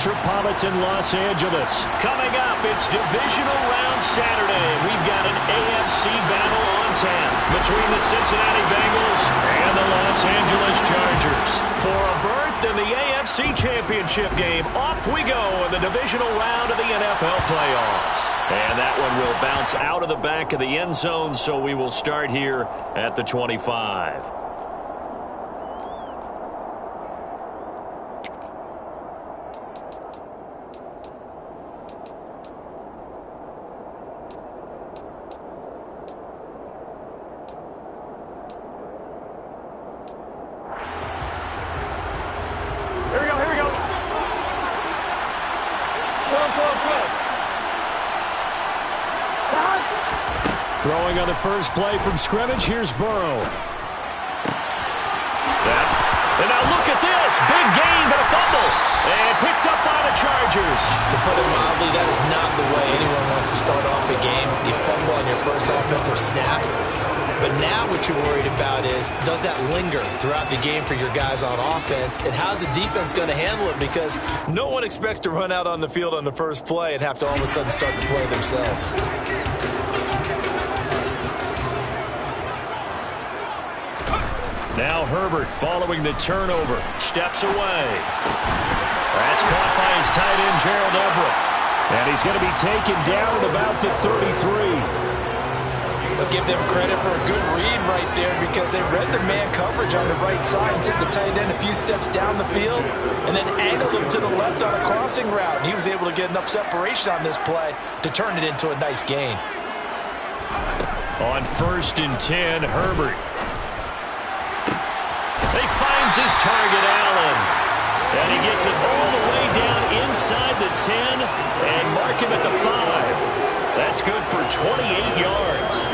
metropolitan Los Angeles. Coming up, it's divisional round Saturday. We've got an AFC battle on tap between the Cincinnati Bengals and the Los Angeles Chargers. For a berth in the AFC Championship game, off we go in the divisional round of the NFL playoffs. And that one will bounce out of the back of the end zone, so we will start here at the 25. Throwing on the first play from scrimmage, here's Burrow. And now look at this. Big gain, but a fumble. And picked up by the Chargers. To put it mildly, that is not the way anyone wants to start off a game. You fumble on your first offensive snap. But now what you're worried about is, does that linger throughout the game for your guys on offense? And how's the defense going to handle it? Because no one expects to run out on the field on the first play and have to all of a sudden start to play themselves. Now Herbert following the turnover. Steps away. That's caught by his tight end, Gerald Everett. And he's going to be taken down at about the 33. But give them credit for a good read right there because they read the man coverage on the right side and sent the tight end a few steps down the field and then angled him to the left on a crossing route. And he was able to get enough separation on this play to turn it into a nice gain. On 1st and 10, Herbert. He finds his target, Allen. And he gets it all the way down inside the 10 and mark him at the 5. That's good for 28 yards.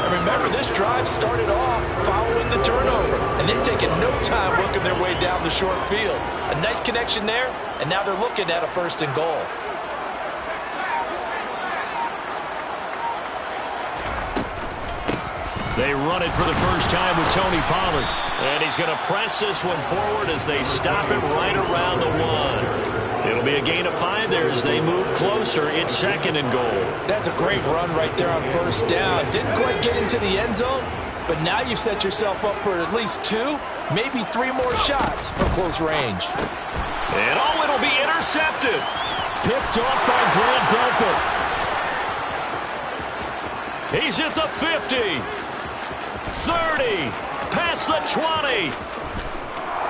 And remember, this drive started off following the turnover. And they've taken no time working their way down the short field. A nice connection there, and now they're looking at a 1st and goal. They run it for the first time with Tony Pollard. And he's going to press this one forward as they stop him right around the 1. It'll be a gain of 5 there as they move closer. It's 2nd and goal. That's a great run right there on 1st down. Didn't quite get into the end zone, but now you've set yourself up for at least 2, maybe 3 more shots from close range. And it'll be intercepted. Picked off by Grant Delpit. He's at the 50. 30, past the 20,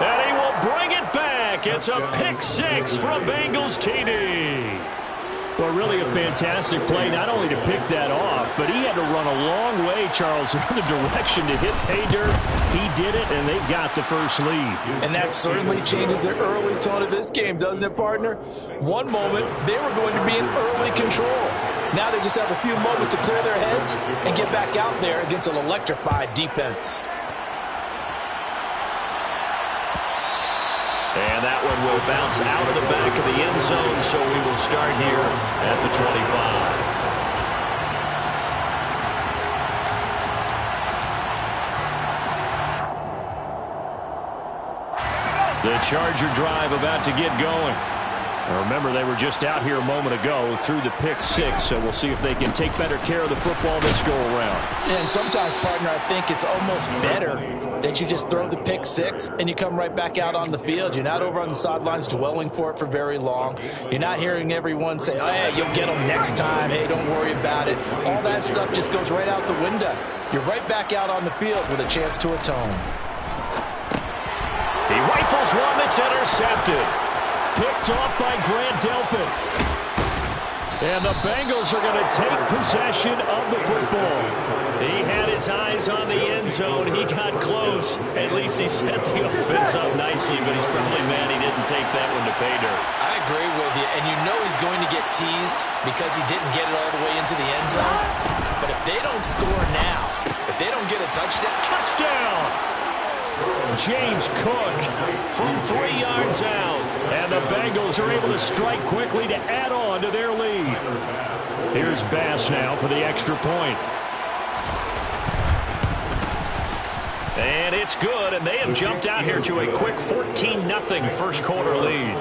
and he will bring it back. It's a pick 6 from Bengals TD. Well, really a fantastic play, not only to pick that off, but he had to run a long way, Charles, in the direction to hit pay dirt. He did it, and they got the first lead. And that certainly changes the early tone of this game, doesn't it, partner? One moment, they were going to be in early control. Now they just have a few moments to clear their heads and get back out there against an electrified defense. And that one will bounce out of the back of the end zone, so we will start here at the 25. The Charger drive about to get going. Now remember, they were just out here a moment ago through the pick 6, so we'll see if they can take better care of the football this go around. And sometimes, partner, I think it's almost better that you just throw the pick 6 and you come right back out on the field. You're not over on the sidelines dwelling for it for very long. You're not hearing everyone say, oh, yeah, you'll get them next time. Hey, don't worry about it. All that stuff just goes right out the window. You're right back out on the field with a chance to atone. He rifles one that's intercepted. Picked off by Grant Delpit. And the Bengals are going to take possession of the football. He had his eyes on the end zone. He got close. At least he set the offense up nicely, but he's probably mad he didn't take that one to pay dirt. I agree with you, and you know he's going to get teased because he didn't get it all the way into the end zone. But if they don't score now, if they don't get a touchdown. James Cook From 3 yards out. and the Bengals are able to strike quickly to add on to their lead. Here's Bass now for the extra point. And it's good, and they have jumped out here to a quick 14-0 first quarter lead.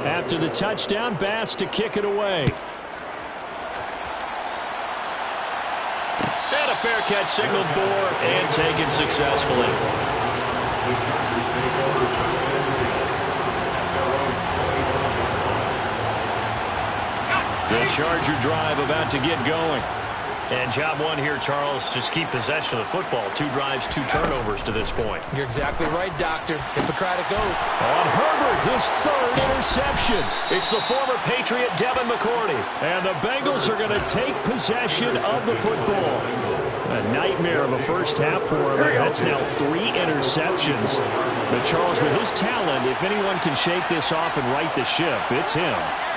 After the touchdown, Bass to kick it away. And a fair catch signaled for and taken successfully. The Charger drive about to get going. And job one here, Charles, just keep possession of the football. 2 drives, 2 turnovers to this point. You're exactly right, Doctor. Hippocratic oath. On Herbert, his 3rd interception. It's the former Patriot Devin McCourty. And the Bengals are going to take possession of the football. A nightmare of a first half for him. That's now 3 interceptions. But Charles, with his talent, if anyone can shake this off and right the ship, it's him.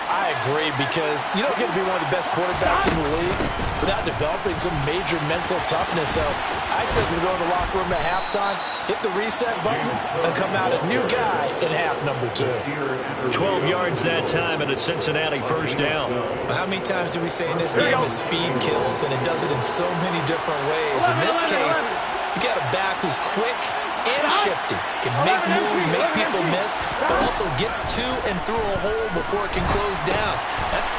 I agree, because you don't get to be one of the best quarterbacks in the league without developing some major mental toughness. So I expect him to go to the locker room at halftime, hit the reset button, and come out a new guy in half number 2. 12 yards that time and a Cincinnati first down. How many times do we say in this game that speed kills, and it does it in so many different ways? In this case, you got a back who's quick and shifty, can make moves, make people miss, but also gets to and through a hole before it can close down.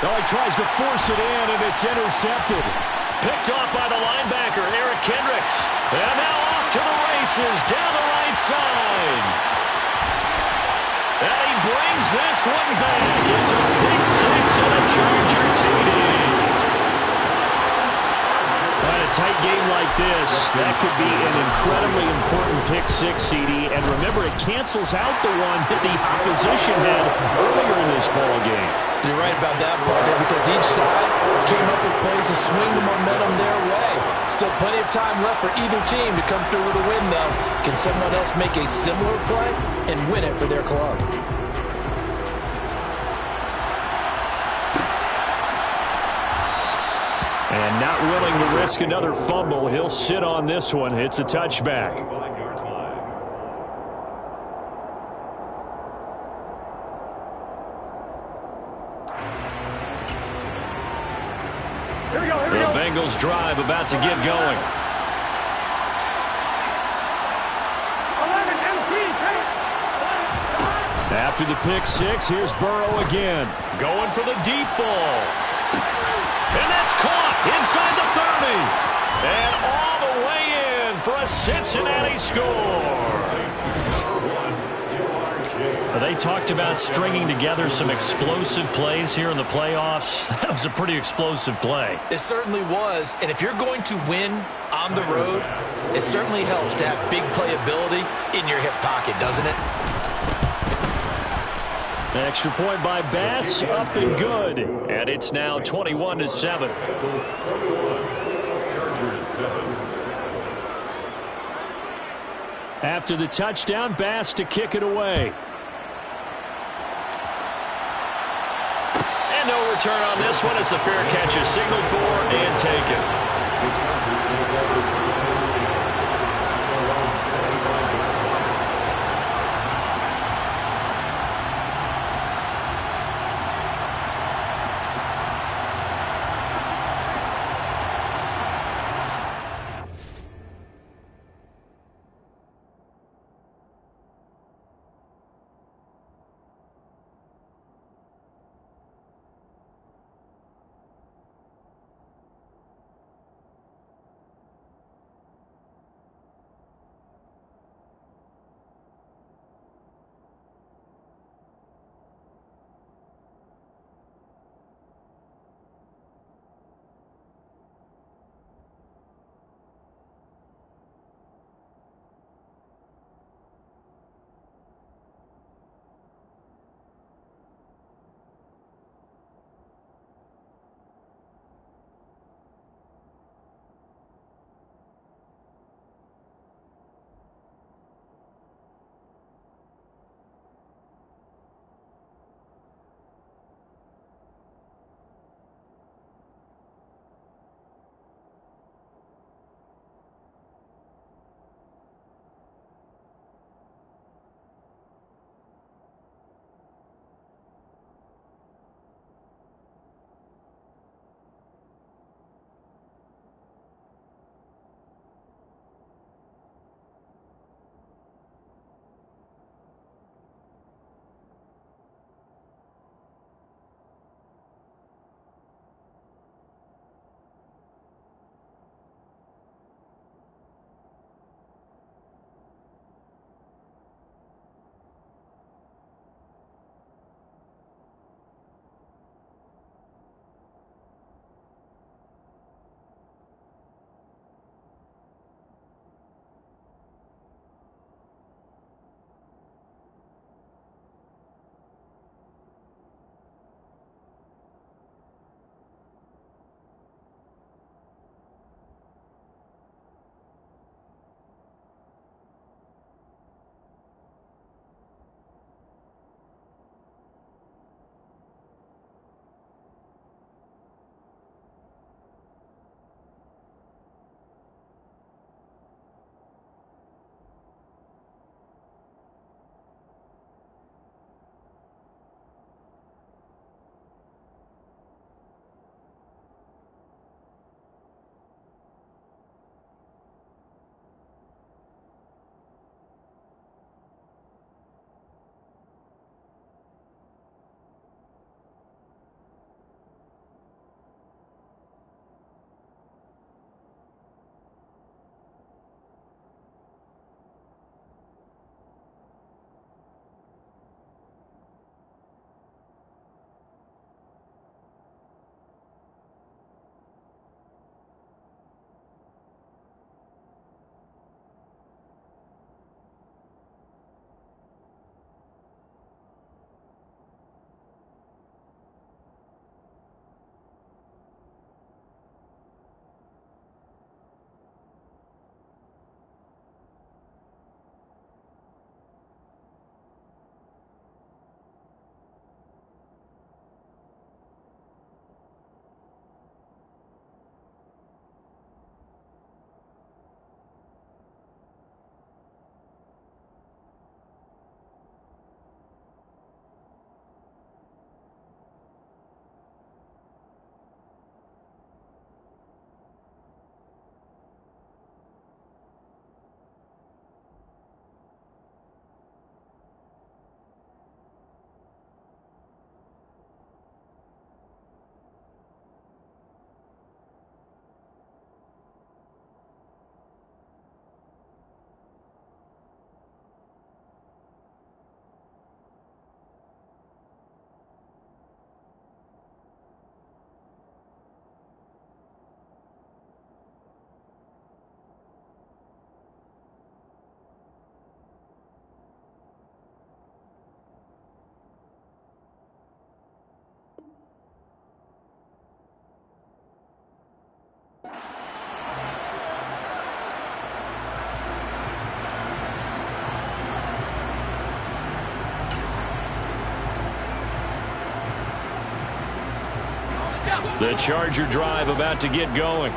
He tries to force it in, and it's intercepted. Picked off by the linebacker, Eric Kendricks. And now off to the races down the right side. And he brings this one back. It's a pick 6 and a Charger TD. In a tight game like this, that could be an incredibly important pick 6, CD. And remember, it cancels out the one that the opposition had earlier in this ball game. You're right about that, partner, because each side came up with plays to swing the momentum their way. Still plenty of time left for either team to come through with a win, though. Can someone else make a similar play and win it for their club? And not willing to risk another fumble, he'll sit on this one. It's a touchback. The Bengals drive about to get going. After the pick 6, here's Burrow again. Going for the deep ball. And that's caught inside the 30. And all the way in for a Cincinnati score. They talked about stringing together some explosive plays here in the playoffs. That was a pretty explosive play. It certainly was. And if you're going to win on the road, it certainly helps to have big playability in your hip pocket, doesn't it? Extra point by Bass, up and good. And it's now 21-7. After the touchdown, Bass to kick it away. And no return on this one as the fair catch is signaled for and taken. The Charger drive about to get going.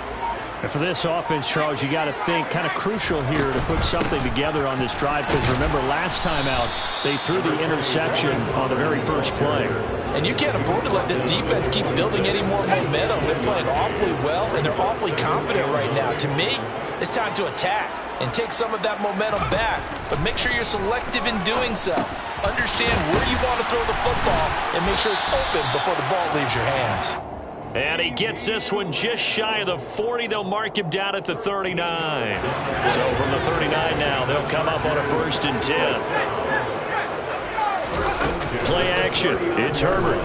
And for this offense, Charles, you got to think kind of crucial here to put something together on this drive, because remember last time out they threw the interception on the very first play. And you can't afford to let this defense keep building any more momentum. They're playing awfully well, and they're awfully confident right now. To me, it's time to attack and take some of that momentum back. But make sure you're selective in doing so. Understand where you want to throw the football and make sure it's open before the ball leaves your hands. And he gets this one just shy of the 40. They'll mark him down at the 39. So from the 39 now, they'll come up on a 1st and 10. Play action. It's Herbert.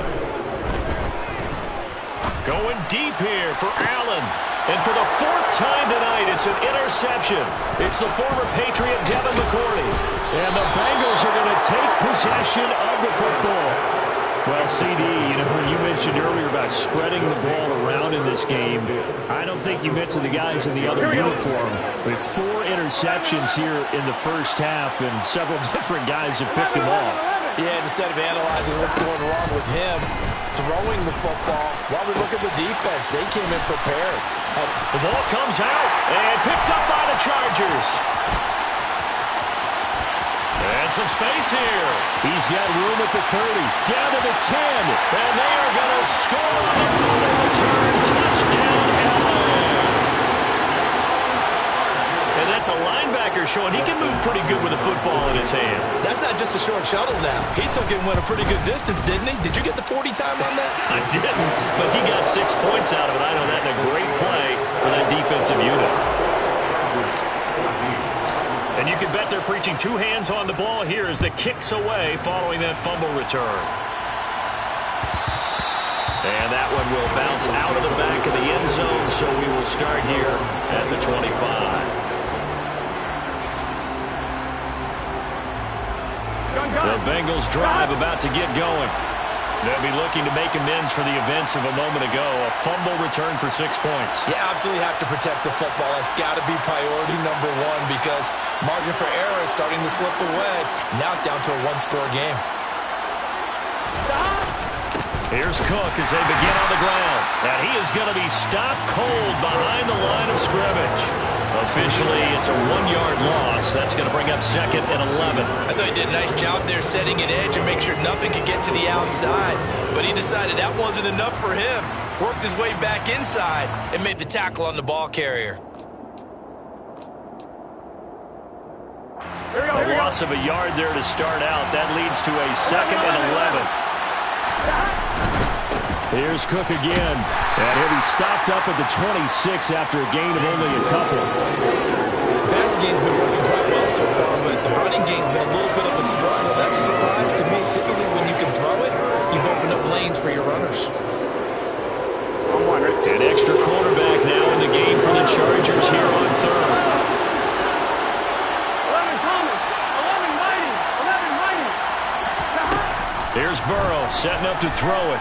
Going deep here for Allen. And for the 4th time tonight, it's an interception. It's the former Patriot Devin McCourty. And the Bengals are going to take possession of the football. Well, CD, when you mentioned earlier about spreading the ball around in this game, I don't think you mentioned the guys in the other uniform. With 4 interceptions here in the first half, and several different guys have picked him off. Yeah, instead of analyzing what's going wrong with him, throwing the football, while we look at the defense, they came in prepared. The ball comes out and picked up by the Chargers. And some space here. He's got room at the 30, down to the 10. And they are going to score on the fumble return. Touchdown, Allen. And that's a linebacker showing he can move pretty good with the football in his hand. That's not just a short shuttle now. He took it and went a pretty good distance, didn't he? Did you get the 40 time on that? I didn't, but he got 6 points out of it. I know that's a great play for that defensive unit. And you can bet they're preaching 2 hands on the ball here as the kick's away following that fumble return. And that one will bounce out of the back of the end zone, so we will start here at the 25. The Bengals drive about to get going. They'll be looking to make amends for the events of a moment ago. A fumble return for 6 points. You absolutely have to protect the football. That's got to be priority number 1 because margin for error is starting to slip away. Now it's down to a 1-score game. Here's Cook as they begin on the ground. And he is going to be stopped cold behind the line of scrimmage. Officially, it's a 1-yard loss. That's going to bring up 2nd and 11. I thought he did a nice job there setting an edge and make sure nothing could get to the outside. But he decided that wasn't enough for him. Worked his way back inside and made the tackle on the ball carrier. A loss of a yard there to start out. That leads to a 2nd and 11. Here's Cook again. And he'll be stopped up at the 26 after a gain of only a couple. The passing game's been working quite well so far, but the running game's been a little bit of a struggle. That's a surprise to me. Typically, when you can throw it, you've opened up lanes for your runners. An extra quarterback now in the game for the Chargers here on 3rd. 11 waiting. Here's Burrow setting up to throw it.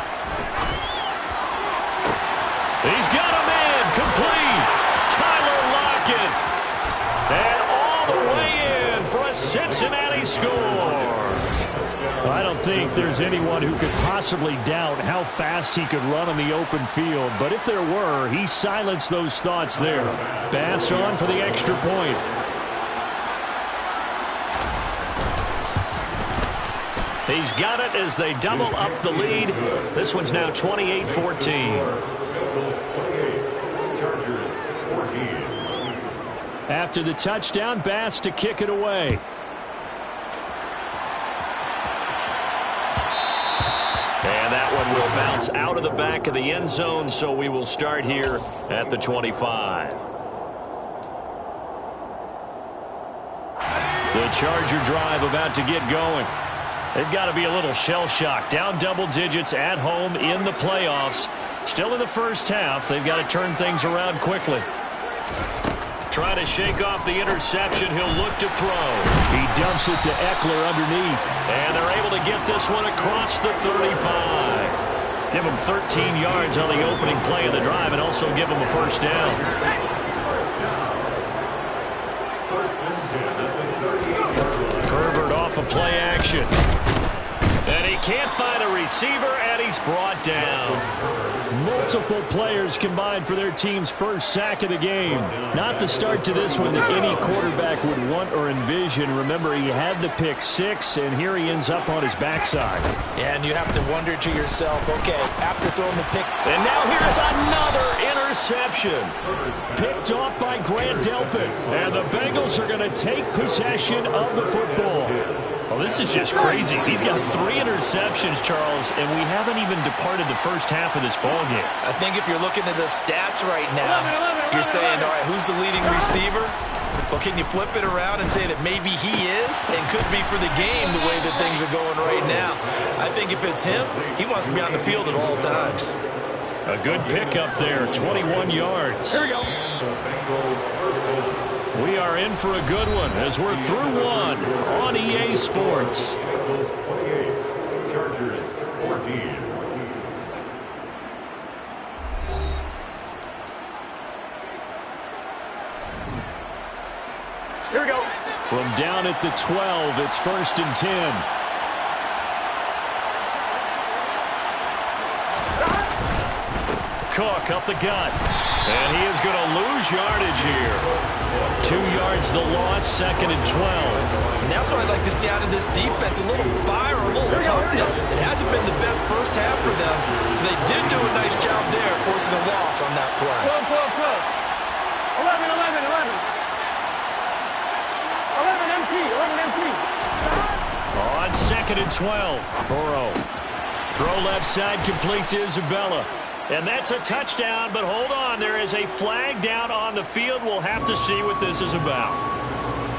He's got a man complete. Tyler Lockett. And all the way in for a Cincinnati score. I don't think there's anyone who could possibly doubt how fast he could run on the open field. But if there were, he silenced those thoughts there. Bass on for the extra point. He's got it as they double up the lead. This one's now 28-14. After the touchdown, Bass to kick it away. And that one will bounce out of the back of the end zone, so we will start here at the 25. The Charger drive about to get going. They've got to be a little shell-shocked. Down double digits at home in the playoffs. Still in the first half. They've got to turn things around quickly. Trying to shake off the interception. He'll look to throw. He dumps it to Eckler underneath. And they're able to get this one across the 35. Give him 13 yards on the opening play of the drive and also give him a first down. Herbert off a play action. And he can't find a receiver, and he's brought down. Multiple players combined for their team's first sack of the game. Not the start to this one that any quarterback would want or envision. Remember, he had the pick six, and here he ends up on his backside. Yeah, and you have to wonder to yourself, okay, after throwing the pick. And now here's another interception. Picked off by Grant Delpit. And the Bengals are going to take possession of the football. Well, this is just crazy. He's got 3 interceptions, Charles, and we haven't even departed the first half of this ballgame. I think if you're looking at the stats right now, you're saying, all right, who's the leading receiver? Well, can you flip it around and say that maybe he is and could be for the game the way that things are going right now? I think if it's him, he wants to be on the field at all times. A good pickup there, 21 yards. Here we go. We are in for a good one as we're through one on EA Sports. Bengals 28, Chargers 14. Here we go. From down at the 12, it's 1st and 10. Cook up the gut. And he is going to lose yardage here. 2 yards the loss, 2nd and 12. And that's what I'd like to see out of this defense, a little fire, a little toughness. It hasn't been the best first half for them. They did do a nice job there, forcing a loss on that play. 12. 11, 11, 11. 11 MT, 11 MT. On 2nd and 12. Burrow. Throw left side, complete to Isabella. And that's a touchdown, but hold on. There is a flag down on the field. We'll have to see what this is about.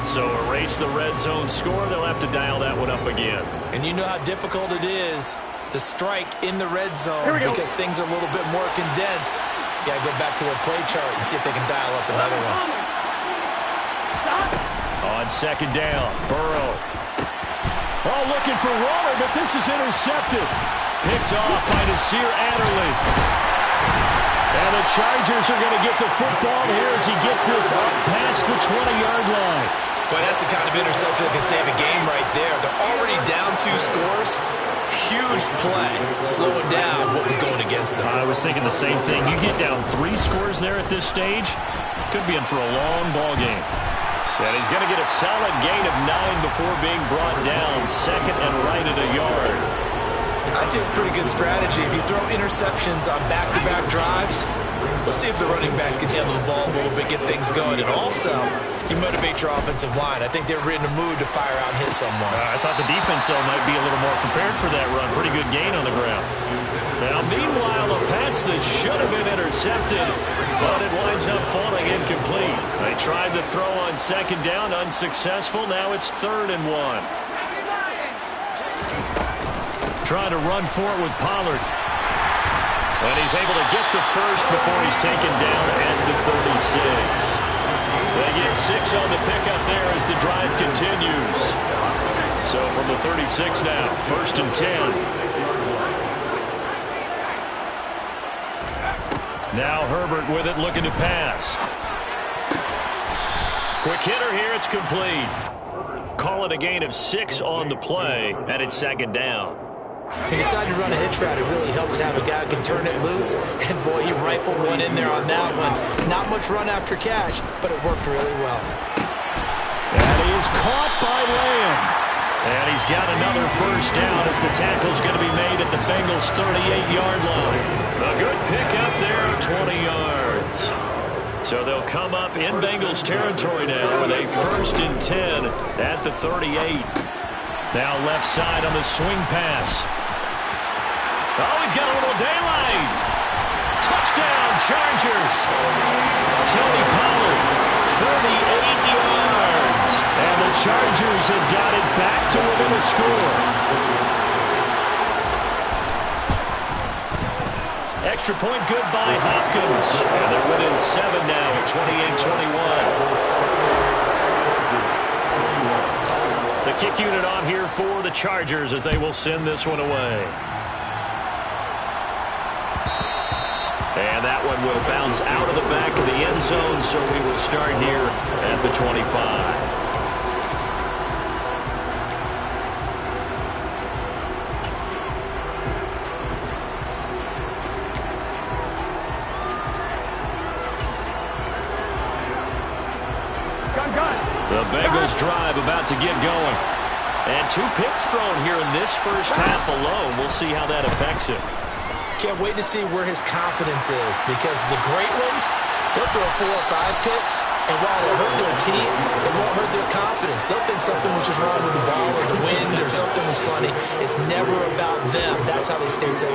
So erase the red zone score. They'll have to dial that one up again. And you know how difficult it is to strike in the red zone because things are a little bit more condensed. You got to go back to their play chart and see if they can dial up another one. On 2nd down, Burrow. Oh, looking for Waller, but this is intercepted. Picked off by Nasir Adderley. And the Chargers are going to get the football here as he gets this up past the 20-yard line. But that's the kind of interception that can save a game right there. They're already down 2 scores. Huge play, slowing down what was going against them. I was thinking the same thing. You get down 3 scores there at this stage, could be in for a long ball game. And he's going to get a solid gain of 9 before being brought down. 2nd and right at a yard. I'd say it's a pretty good strategy. If you throw interceptions on back-to-back drives, let's see if the running backs can handle the ball a little bit, get things going. And also, you motivate your offensive line. I think they're in the mood to fire out and hit someone. I thought the defense, though, might be a little more prepared for that run. Pretty good gain on the ground. Now, meanwhile, a pass that should have been intercepted, but it winds up falling incomplete. They tried to throw on 2nd down, unsuccessful. Now it's 3rd and 1. Trying to run for it with Pollard. And he's able to get the first before he's taken down at the 36. They get 6 on the pickup there as the drive continues. So from the 36 now, 1st and 10. Now Herbert with it, looking to pass. Quick hitter here, it's complete. Call it a gain of 6 on the play, and it's 2nd down. He decided to run a hitch route. It really helps to have a guy who can turn it loose. And, boy, he rifled one in there on that one. Not much run after catch, but it worked really well. And he is caught by Lamb. And he's got another first down as the tackle's going to be made at the Bengals' 38-yard line. A good pickup there, 20 yards. So they'll come up in Bengals territory now with a 1st and 10 at the 38. Now left side on the swing pass. Oh, he's got a little daylight. Touchdown, Chargers. Tony Pollard, 38 yards. And the Chargers have got it back to within a score. Extra point good by Hopkins. And they're within 7 now at 28-21. The kick unit on here for the Chargers as they will send this one away. And that one will bounce out of the back of the end zone, so we will start here at the 25. Bengals drive about to get going. And 2 picks thrown here in this first half alone. We'll see how that affects him. Can't wait to see where his confidence is, because the great ones, they'll throw 4 or 5 picks, and while it'll hurt their team, it won't hurt their confidence. They'll think something was just wrong with the ball or the wind or something was funny. It's never about them. That's how they stay so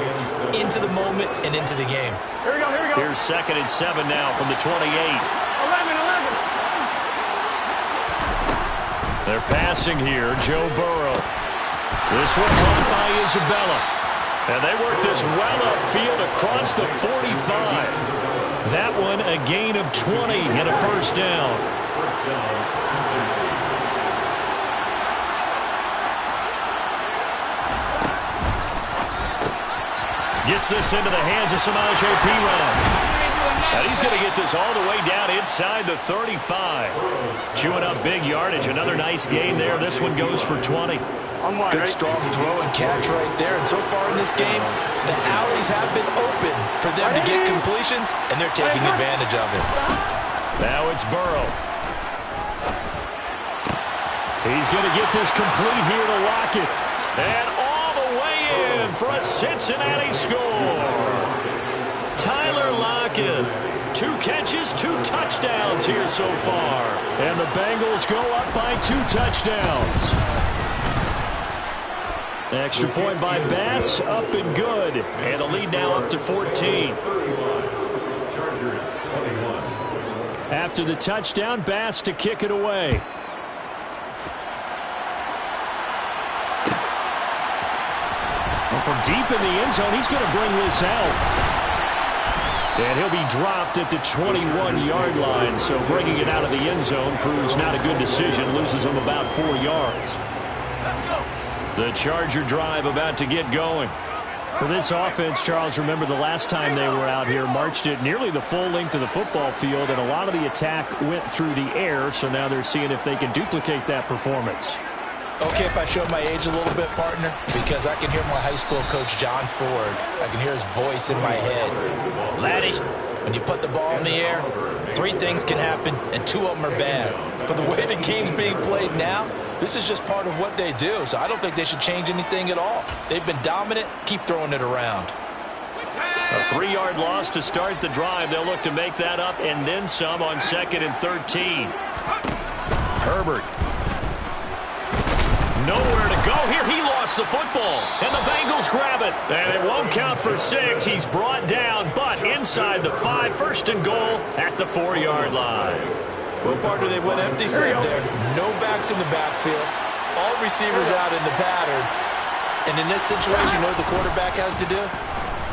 into the moment and into the game. Here we go, here we go. Here's 2nd and 7 now from the 28. 11. They're passing here, Joe Burrow. This one caught by Isabella. And they work this well upfield across the 45. That one a gain of 20 and a first down. Gets this into the hands of Samaje Perine. And he's going to get this all the way down inside the 35. Chewing up big yardage. Another nice gain there. This one goes for 20. Good strong throw and catch right there. And so far in this game, the alleys have been open for them to get completions, and they're taking advantage of it. Now it's Burrow. He's going to get this complete here to Lockett. And all the way in for a Cincinnati score. Tyler Lockett. 2 catches, 2 touchdowns here so far. And the Bengals go up by 2 touchdowns. Extra point by Bass, up and good. And the lead now up to 14. After the touchdown, Bass to kick it away. Well, from deep in the end zone, he's going to bring this out. And he'll be dropped at the 21-yard line. So bringing it out of the end zone proves not a good decision. Loses him about 4 yards. The Charger drive about to get going. For this offense, Charles, remember the last time they were out here, marched it nearly the full length of the football field, and a lot of the attack went through the air, so now they're seeing if they can duplicate that performance. Okay, if I show my age a little bit, partner, because I can hear my high school coach, John Ford. I can hear his voice in my head. Laddie, when you put the ball in the air, 3 things can happen, and 2 of them are bad. But the way the game's being played now, this is just part of what they do, so I don't think they should change anything at all. They've been dominant. Keep throwing it around. A 3-yard loss to start the drive. They'll look to make that up and then some on 2nd and 13. Herbert. Nowhere to go here. He lost the football. And the Bengals grab it. And it won't count for 6. He's brought down, but inside the 5. 1st and goal at the 4-yard line. Well, partner, they went empty set there. No backs in the backfield. All receivers out in the pattern. And in this situation, you know what the quarterback has to do?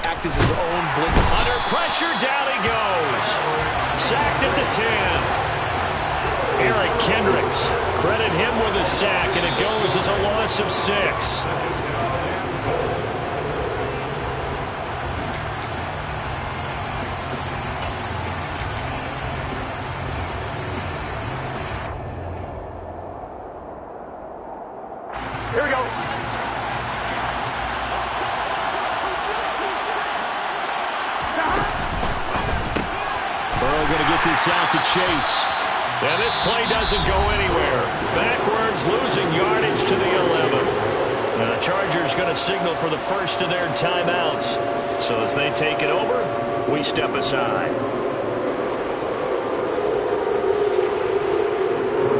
Act as his own blitz. Under pressure, down he goes. Sacked at the 10. Eric Kendricks. Credit him with a sack, and it goes as a loss of 6. Here we go. Burrow going to get this out to Chase. And this play doesn't go anywhere. Backwards, losing yardage to the 11. Now the Chargers going to signal for the first of their timeouts. So as they take it over, we step aside.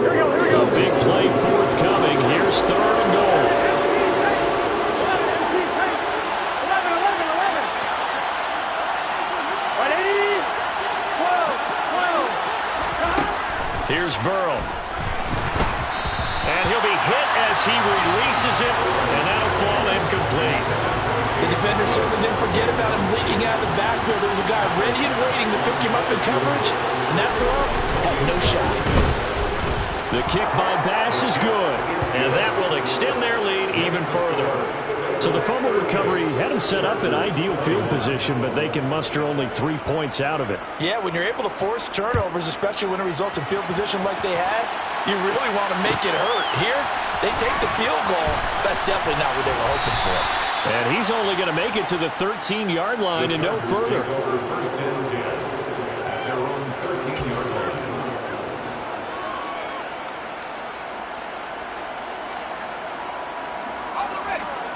Here we go, here we go. A big play forthcoming. Here's 3rd and goal. 11. Here's Burrow. And he'll be hit as he releases it, and that'll fall incomplete. The defender certainly didn't forget about him leaking out of the backfield. There was a guy ready and waiting to pick him up in coverage, and that throw had no shot. The kick by Bass is good, and that will extend their lead even further. So the fumble recovery had him set up in ideal field position, but they can muster only 3 points out of it. Yeah, when you're able to force turnovers, especially when it results in field position like they had, you really want to make it hurt. Here, they take the field goal. That's definitely not what they were hoping for. And he's only going to make it to the 13-yard line and no further. First and 10 at their own 13-yard line.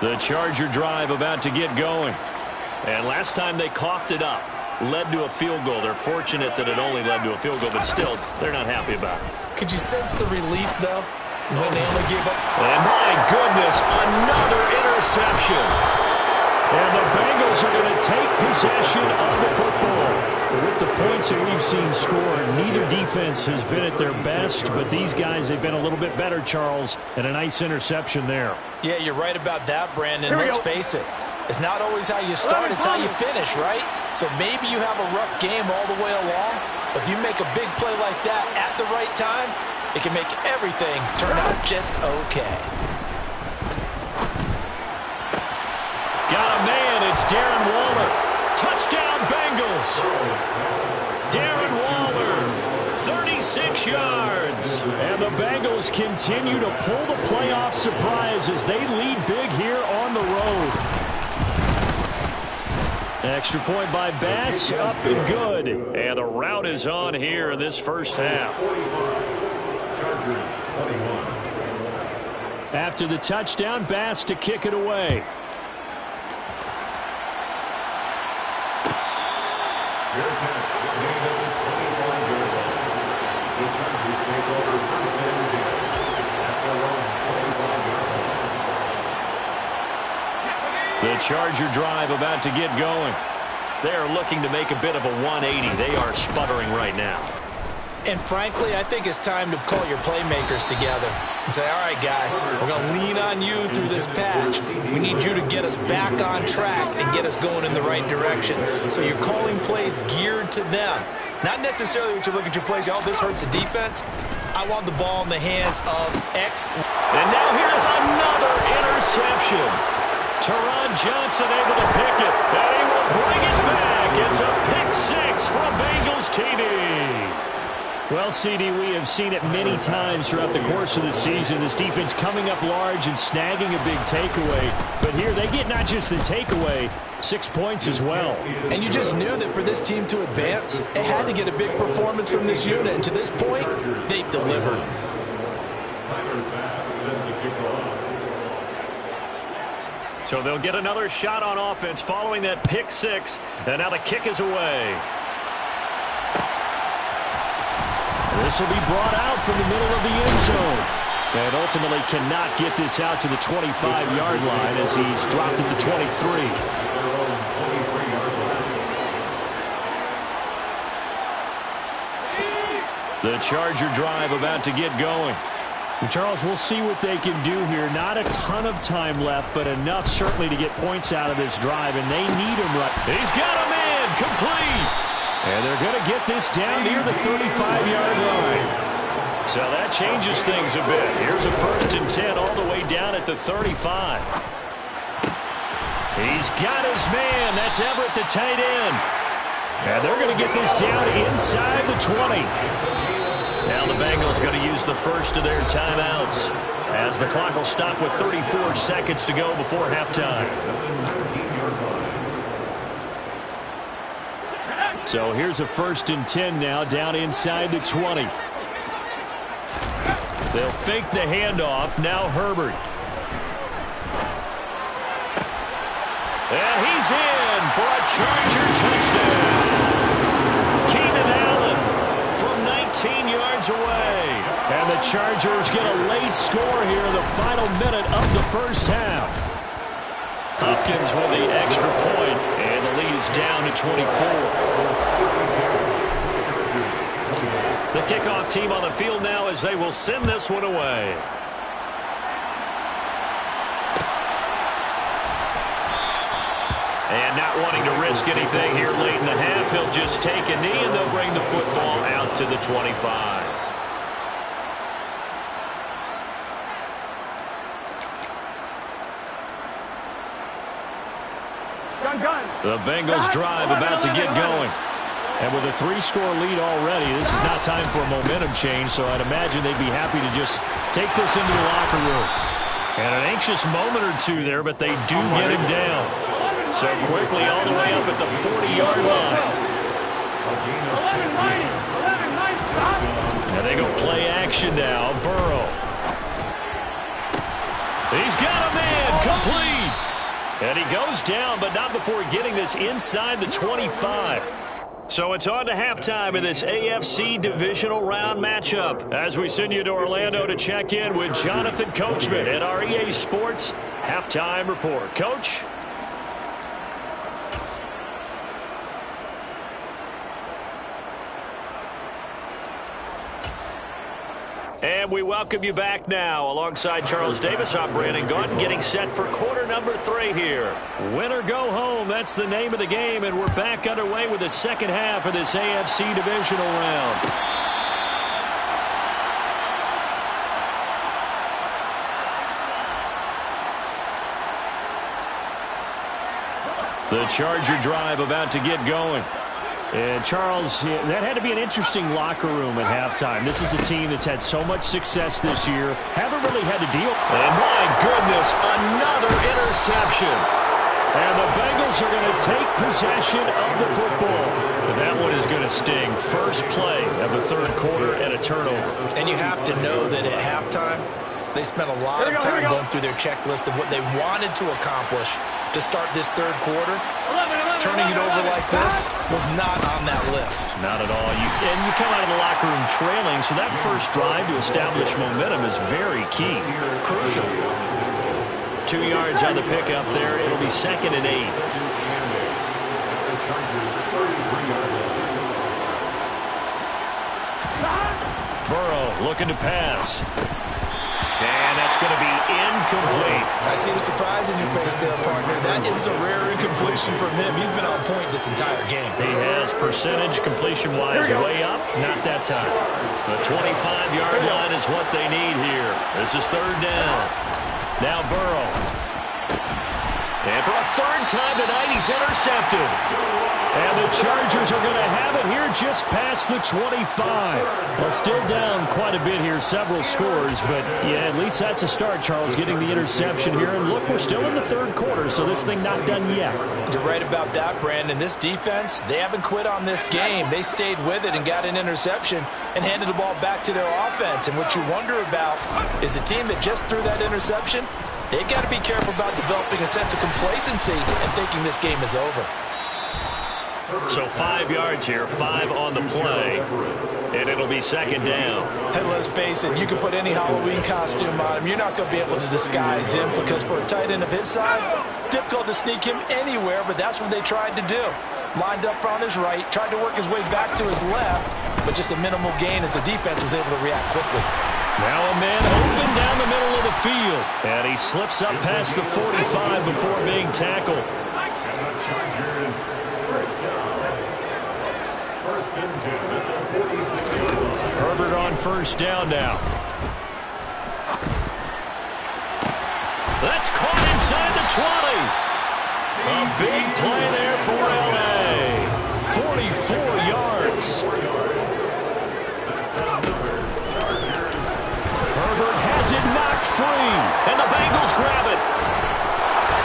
The Charger drive about to get going. And last time they coughed it up, led to a field goal. They're fortunate that it only led to a field goal, but still, they're not happy about it. Could you sense the relief, though, when they only gave up? And my goodness, another interception. And the Bengals are going to take possession of the football. With the points that we've seen scored, neither defense has been at their best, but these guys have been a little bit better, Charles, and a nice interception there. Yeah, you're right about that, Brandon. Let's face it. It's not always how you start, it's how you finish, right? So maybe you have a rough game all the way along, but if you make a big play like that at the right time, it can make everything turn out just okay. Got a man, it's Darren Waller. Touchdown, Bengals. Darren Waller, 36 yards. And the Bengals continue to pull the playoff surprise as they lead big here on the road. Extra point by Bass, up and good. And the route is on here in this first half. After the touchdown, Bass to kick it away. The Charger drive about to get going. They are looking to make a bit of a 180. They are sputtering right now. And frankly, I think it's time to call your playmakers together and say, all right, guys, we're going to lean on you through this patch. We need you to get us back on track and get us going in the right direction. So you're calling plays geared to them. Not necessarily when you look at your plays, oh, this hurts the defense. I want the ball in the hands of X. And now here's another interception. Teron Johnson able to pick it, and he will bring it back. It's a pick six from Bengals TD. Well, CD, we have seen it many times throughout the course of the season. This defense coming up large and snagging a big takeaway. But here they get not just the takeaway, 6 points as well. And you just knew that for this team to advance, it had to get a big performance from this unit. And to this point, they've delivered. So they'll get another shot on offense following that pick six. And now the kick is away. This will be brought out from the middle of the end zone. And ultimately cannot get this out to the 25-yard line as he's dropped it to 23. The Charger drive about to get going. And Charles, we'll see what they can do here. Not a ton of time left, but enough certainly to get points out of this drive, and they need him right. He's got a man, complete. And they're going to get this down near the 35-yard line. So that changes things a bit. Here's a 1st and 10 all the way down at the 35. He's got his man. That's Everett, the tight end. And they're going to get this down inside the 20. Now the Bengals going to use the first of their timeouts as the clock will stop with 34 seconds to go before halftime. So here's a 1st and 10 now down inside the 20. They'll fake the handoff. Now Herbert. And he's in for a Charger touchdown. Keenan Allen from 19 yards away. And the Chargers get a late score here in the final minute of the first half. Hopkins with the extra point, and the lead is down to 24. The kickoff team on the field now as they will send this one away. And not wanting to risk anything here late in the half, he'll just take a knee and they'll bring the football out to the 25. The Bengals drive about to get going. And with a 3-score lead already, this is not time for a momentum change, so I'd imagine they'd be happy to just take this into the locker room. And an anxious moment or two there, but they do get him down. So quickly all the way up at the 40-yard line. And they go play action now. Burrow. He's got a man, complete. And he goes down, but not before getting this inside the 25. So it's on to halftime of this AFC divisional round matchup as we send you to Orlando to check in with Jonathan Coachman at our EA Sports Halftime Report. Coach? And we welcome you back now. Alongside Charles Davis, I'm Brandon Gaudin, getting set for quarter number 3 here. Win or go home, that's the name of the game, and we're back underway with the second half of this AFC divisional round. The Charger drive about to get going. And, Charles, that had to be an interesting locker room at halftime. This is a team that's had so much success this year. Haven't really had to deal. And, my goodness, another interception. And the Bengals are going to take possession of the football. And that one is going to sting. First play of the third quarter and a turnover. And you have to know that at halftime, they spent a lot of time going through their checklist of what they wanted to accomplish to start this third quarter. Turning it over like this was not on that list. Not at all. And you come out of the locker room trailing, so that first drive to establish momentum is very key. Crucial. 2 yards on the pickup there. It'll be 2nd and 8. Burrow looking to pass. And that's going to be incomplete. I see the surprise in your face there, partner. That is a rare incompletion from him. He's been on point this entire game. He has percentage completion-wise way up. Not that time. The 25-yard line is what they need here. This is 3rd down. Now Burrow. And for a 3rd time tonight, he's intercepted. And the Chargers are going to have it here just past the 25. Well, still down quite a bit here, several scores, but yeah, at least that's a start, Charles, getting the interception here. And look, we're still in the 3rd quarter, so this thing not done yet. You're right about that, Brandon. This defense, they haven't quit on this game. They stayed with it and got an interception and handed the ball back to their offense. And what you wonder about is the team that just threw that interception, they've got to be careful about developing a sense of complacency and thinking this game is over. So 5 yards here, 5 on the play, and it'll be 2nd down. And let's face it, you can put any Halloween costume on him. You're not going to be able to disguise him because for a tight end of his size, difficult to sneak him anywhere, but that's what they tried to do. Lined up on his right, tried to work his way back to his left, but just a minimal gain as the defense was able to react quickly. Now a man open down the middle of the field, and he slips up past the 45 before being tackled. Herbert on 1st down now. That's caught inside the 20. A big play there for L.A. 44 yards. Herbert has it knocked free, and the Bengals grab it.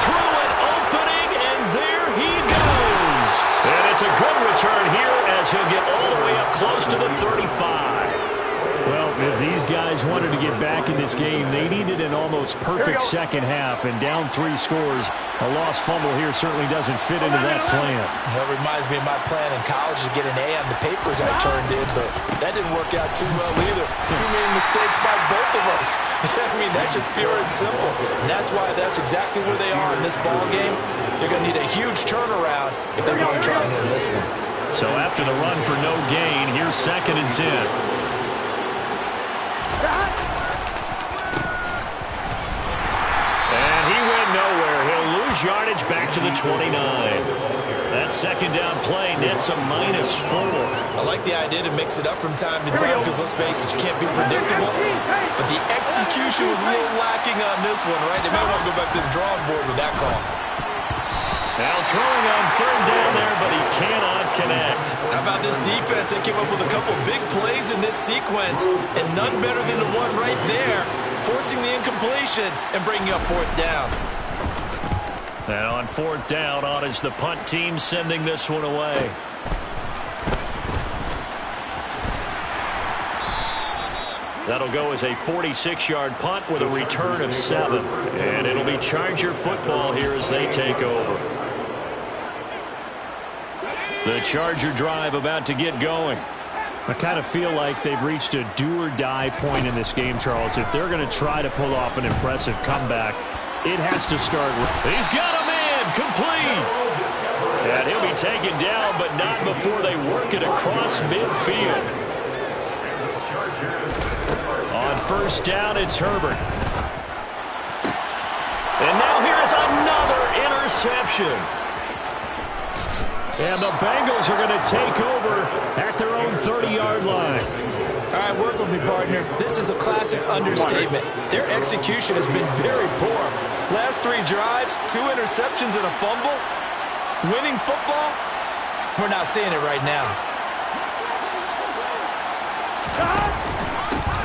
Through an opening, and there he goes. And it's a good return here as he'll get all the way up close to the 35. Well, if these guys wanted to get back in this game, they needed an almost perfect second half, and down 3 scores. A lost fumble here certainly doesn't fit into that plan. That reminds me of my plan in college to get an A on the papers I turned in, but that didn't work out too well either. Too many mistakes by both of us. I mean, that's just pure and simple. And that's why that's exactly where they are in this ball game. They're going to need a huge turnaround if they want to try and win this one. So after the run for no gain, here's 2nd and 10. And he went nowhere. He'll lose yardage back to the 29. That 2nd down play nets a -4. I like the idea to mix it up from time to time because, let's face it, you can't be predictable. But the execution was a little lacking on this one, right? They might want to go back to the drawing board with that call. Now throwing on 3rd down there, but he cannot connect. How about this defense? They came up with a couple big plays in this sequence, and none better than the one right there, forcing the incompletion and bringing up 4th down. And on 4th down, on is the punt team sending this one away. That'll go as a 46-yard punt with a return of 7. And it'll be be Charger football here as they take over. The Charger drive about to get going. I kind of feel like they've reached a do-or-die point in this game, Charles. If they're going to try to pull off an impressive comeback, it has to start with... He's got a man, complete. And he'll be taken down, but not before they work it across midfield. On first down, it's Herbert. And now here's another interception. And the Bengals are going to take over at their own 30-yard line. All right, work with me, partner. This is a classic understatement. Their execution has been very poor. Last 3 drives, 2 interceptions and a fumble. Winning football? We're not seeing it right now.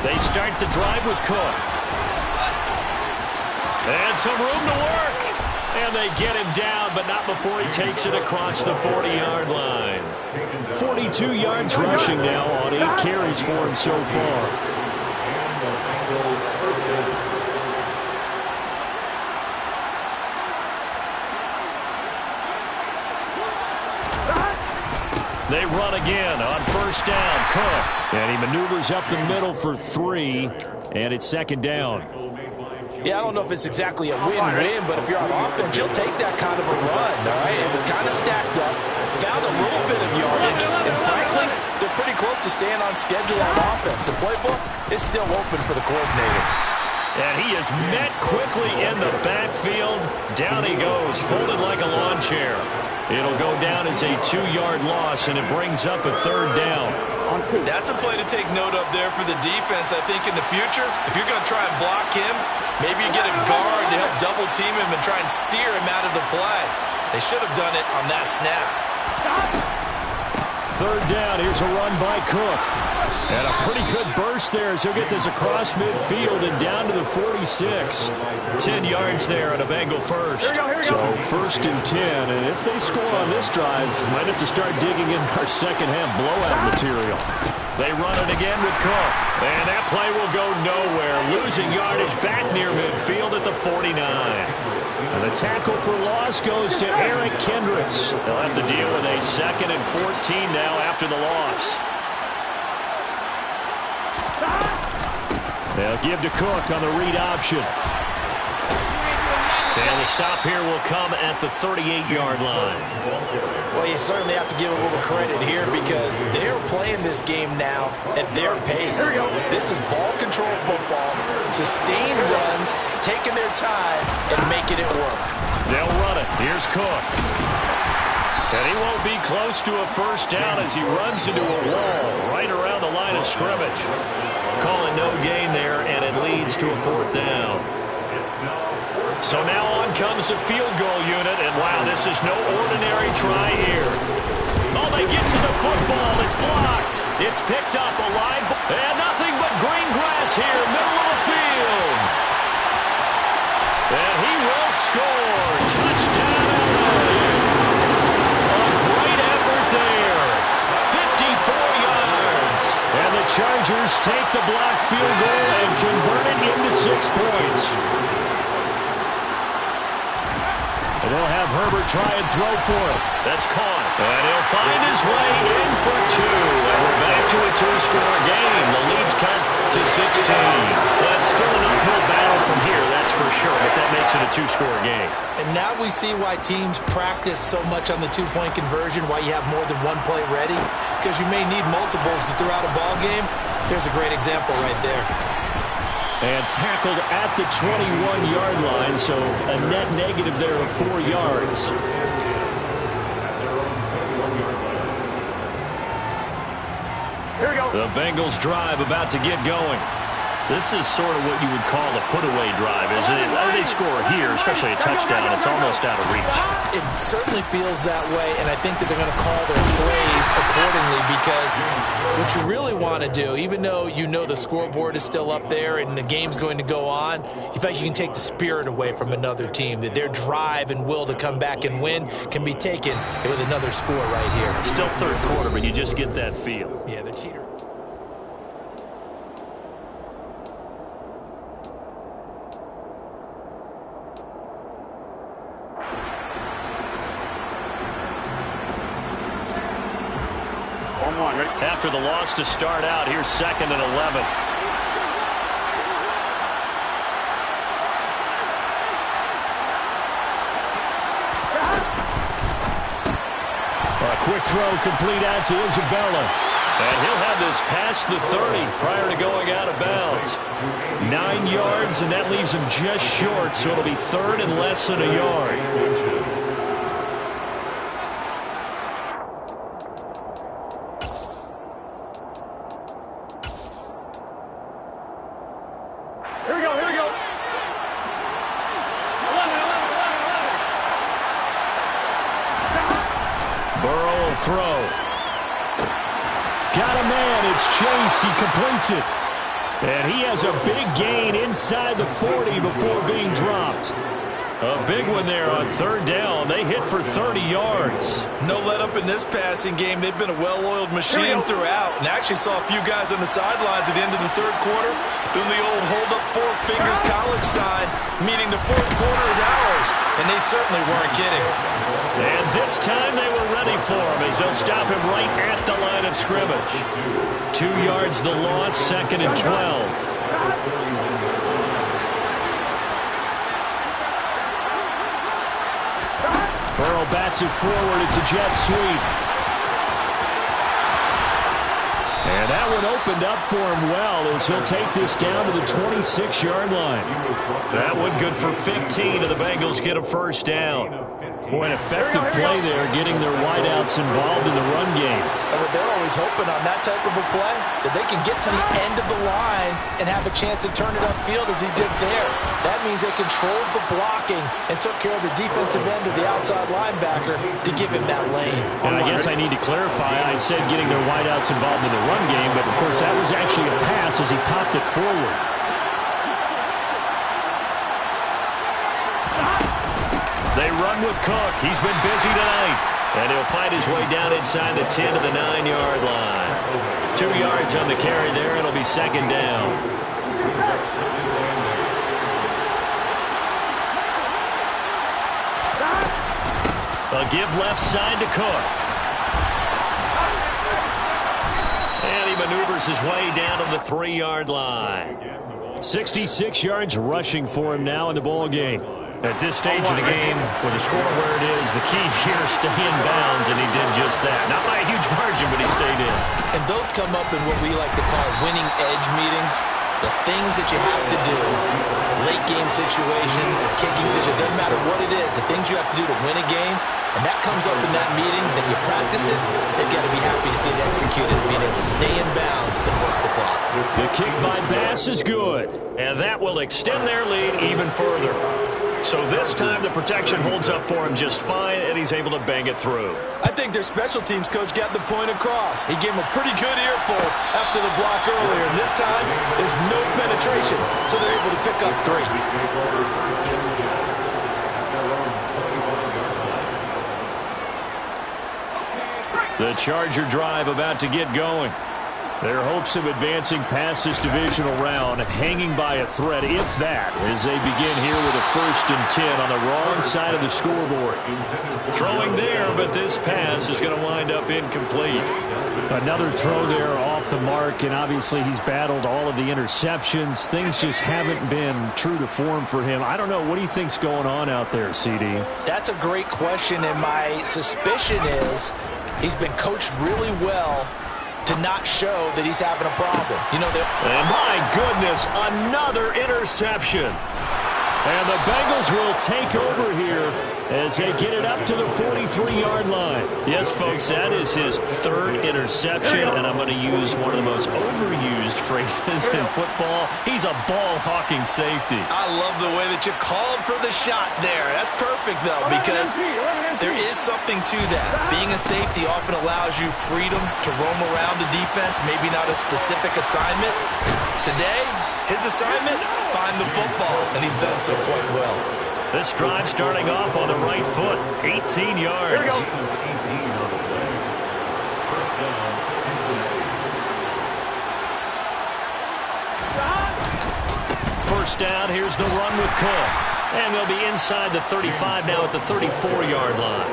They start the drive with Cook. And some room to work. And they get him down, but not before he takes it across the 40-yard line. 42 yards rushing now on 8 carries for him so far. They run again on first down. Cook. And he maneuvers up the middle for 3, and it's second down. Yeah, I don't know if it's exactly a win-win, but if you're on offense, you'll take that kind of a run, all right? It was kind of stacked up, found a little bit of yardage, and frankly, they're pretty close to staying on schedule on offense. The playbook is still open for the coordinator. And he is met quickly in the backfield. Down he goes, folded like a lawn chair. It'll go down as a 2-yard loss, and it brings up a third down. That's a play to take note of there for the defense, I think, in the future. If you're going to try and block him, maybe you get a guard to help double-team him and try and steer him out of the play. They should have done it on that snap. Third down, here's a run by Cook. And a pretty good burst there as he'll get this across midfield and down to the 46. 10 yards there on a Bengal first. So first and 10, and if they score on this drive, might have to start digging in our second half blowout material. They run it again with Cook. And that play will go nowhere. Losing yardage back near midfield at the 49. And the tackle for loss goes to Eric Kendricks. They'll have to deal with a 2nd and 14 now after the loss. They'll give to Cook on the read option. And the stop here will come at the 38-yard line. Well, you certainly have to give a little credit here because they're playing this game now at their pace. This is ball control football, sustained runs, taking their time, and making it work. They'll run it. Here's Cook. And he won't be close to a first down as he runs into a wall right around the line of scrimmage. Calling no gain there, and it leads to a 4th down. So now on comes the field goal unit, and wow, this is no ordinary try here. Oh, they get to the football. It's blocked. It's picked up a line, and nothing but green grass here, middle of the field. And he will score. Touchdown. A great effort there. 54 yards. And the Chargers take the blocked field goal and convert it into 6 points. And they'll have Herbert try and throw for it. That's caught. And he'll find his way in for 2. And we're back to a 2-score game. The lead's cut to 16. That's still an uphill battle from here, that's for sure. But that makes it a 2-score game. And now we see why teams practice so much on the 2-point conversion, why you have more than one play ready. Because you may need multiples to throw out a ball game. Here's a great example right there. And tackled at the 21-yard line, so a net negative there of 4 yards. Here we go. The Bengals drive about to get going. This is sort of what you would call a put-away drive, isn't it? They score here, especially a touchdown. It's almost out of reach. It certainly feels that way, and I think that they're going to call their plays accordingly because what you really want to do, even though you know the scoreboard is still up there and the game's going to go on, you think you can take the spirit away from another team, that their drive and will to come back and win can be taken with another score right here. Still third quarter, but you just get that feel. Yeah, they're teetering. line. Ready? After the loss to start out, here's 2nd and 11. A quick throw complete out to Isabella. And he'll have this past the 30 prior to going out of bounds. 9 yards, and that leaves him just short, so it'll be 3rd and less than a yard. Here we go. Here we go. 11. Burrow will throw. Got a man. It's Chase. He completes it. And he has a big gain inside the 40 before being dropped. A big one there on 3rd down. They hit for 30 yards. No let up in this passing game. They've been a well-oiled machine throughout. And actually saw a few guys on the sidelines at the end of the 3rd quarter doing the old hold up 4 fingers college sign, meaning the 4th quarter is ours. And they certainly weren't kidding. And this time they were ready for him as they'll stop him right at the line of scrimmage. 2 yards the loss, 2nd and 12. Burrow bats it forward. It's a jet sweep. And that one opened up for him well as he'll take this down to the 26-yard line. That one good for 15, and the Bengals get a 1st down. Boy, an effective play there, getting their wideouts involved in the run game. But they're always hoping on that type of a play that they can get to the end of the line and have a chance to turn it upfield as he did there. That means they controlled the blocking and took care of the defensive end of the outside linebacker to give him that lane. And I guess I need to clarify, I said getting their wideouts involved in the run game, but of course that was actually a pass as he popped it forward. They run with Cook. He's been busy tonight. And he'll fight his way down inside the 10 to the 9-yard line. 2 yards on the carry there. It'll be 2nd down. A give left side to Cook. And he maneuvers his way down to the 3-yard line. 66 yards rushing for him now in the ball game. At this stage of the game, with the score where it is, the key here, stay in bounds, and he did just that. Not by a huge margin, but he stayed in. And those come up in what we like to call winning edge meetings. The things that you have to do, late game situations, kicking situations, doesn't matter what it is, the things you have to do to win a game, and that comes up in that meeting, then you practice it, they've got to be happy to see it executed, being able to stay in bounds and work the clock. The kick by Bass is good. And that will extend their lead even further. So this time the protection holds up for him just fine, and he's able to bang it through. I think their special teams coach got the point across. He gave him a pretty good earful after the block earlier. And this time, there's no penetration, so they're able to pick up 3. The Charger drive about to get going. Their hopes of advancing past this divisional round hanging by a thread, if that, as they begin here with a 1st and 10 on the wrong side of the scoreboard. Throwing there, but this pass is going to wind up incomplete. Another throw there off the mark, and obviously he's battled all of the interceptions. Things just haven't been true to form for him. I don't know. What do you think's going on out there, CD? That's a great question, and my suspicion is he's been coached really well to not show that he's having a problem. You know, and my goodness, another interception. And the Bengals will take over here as they get it up to the 43-yard line. Yes, folks, that is his 3rd interception, and I'm going to use one of the most overused phrases in football. He's a ball-hawking safety. I love the way that you called for the shot there. That's perfect, though, because there is something to that. Being a safety often allows you freedom to roam around the defense, maybe not a specific assignment. Today, his assignment, find the football, and he's done so quite well. This drive starting off on the right foot, 18 yards. First down, here's the run with Cook. And they'll be inside the 35 now at the 34-yard line.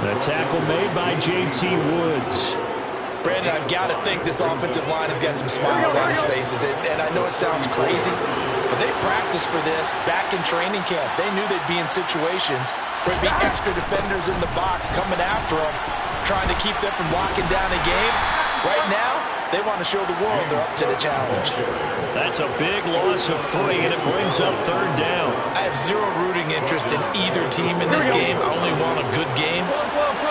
The tackle made by J.T. Woods. Brandon, I've got to think this offensive line has got some smiles on its faces. And I know it sounds crazy, but they practiced for this back in training camp. They knew they'd be in situations where there'd be extra defenders in the box coming after them, trying to keep them from locking down a game. Right now, they want to show the world they're up to the challenge. That's a big loss of 3, and it brings up 3rd down. I have zero rooting interest in either team in this game. I only want a good game.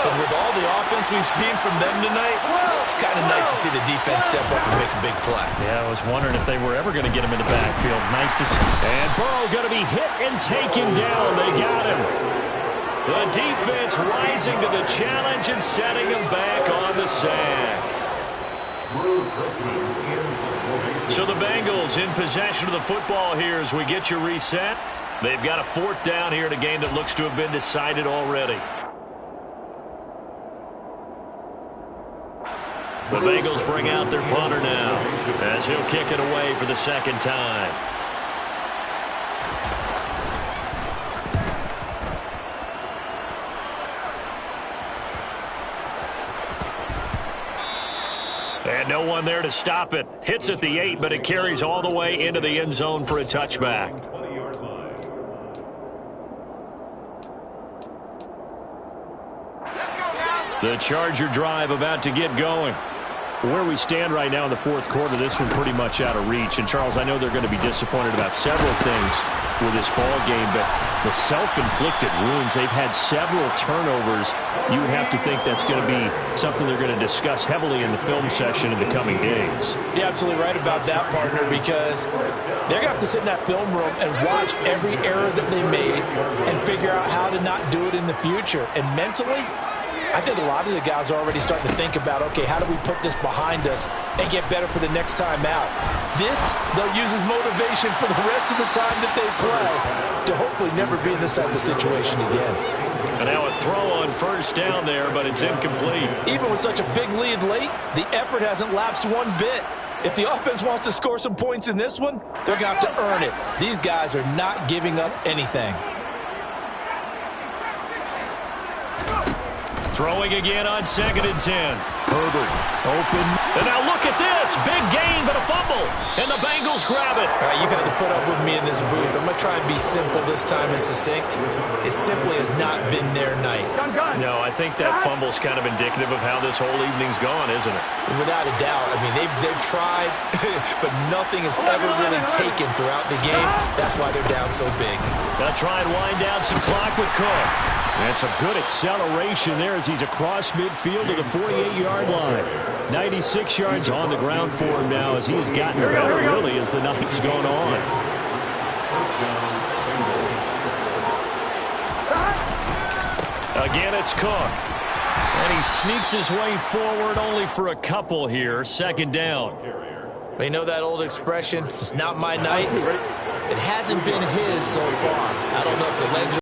But with all the offense we've seen from them tonight, it's kind of nice to see the defense step up and make a big play. Yeah, I was wondering if they were ever going to get him in the backfield. Nice to see. And Burrow going to be hit and taken down. They got him. The defense rising to the challenge and setting him back on the sack. So the Bengals in possession of the football here as we get you reset. They've got a 4th down here in a game that looks to have been decided already. The Bengals bring out their punter now as he'll kick it away for the 2nd time. And no one there to stop it. Hits at the 8, but it carries all the way into the end zone for a touchback. The Charger drive about to get going. Where we stand right now in the 4th quarter, this one pretty much out of reach. And, Charles, I know they're going to be disappointed about several things with this ball game, but the self-inflicted wounds, they've had several turnovers. You would have to think that's going to be something they're going to discuss heavily in the film session in the coming days. You're absolutely right about that, partner, because they're going to have to sit in that film room and watch every error that they made and figure out how to not do it in the future. And mentally, I think a lot of the guys are already starting to think about, okay, how do we put this behind us and get better for the next time out? This, they'll use as motivation for the rest of the time that they play to hopefully never be in this type of situation again. And now a throw on 1st down there, but it's incomplete. Even with such a big lead late, the effort hasn't lapsed one bit. If the offense wants to score some points in this one, they're going to have to earn it. These guys are not giving up anything. Throwing again on 2nd and 10. Herbert open. And now look at this. Big gain, but a fumble. And the Bengals grab it. All right, you've had to put up with me in this booth. I'm going to try and be simple this time and succinct. It simply has not been their night. No, I think that fumble's kind of indicative of how this whole evening's gone, isn't it? Without a doubt. I mean, they've tried, but nothing has ever really taken throughout the game. That's why they're down so big. They'll try and wind down some clock with Cook. That's a good acceleration there as he's across midfield to the 48-yard line. 96 yards on the ground for him now as he has gotten better really as the night's gone on. Again, it's Cook. And he sneaks his way forward only for a couple here. 2nd down. You know that old expression, it's not my night? It hasn't been his so far. I don't know if the legs are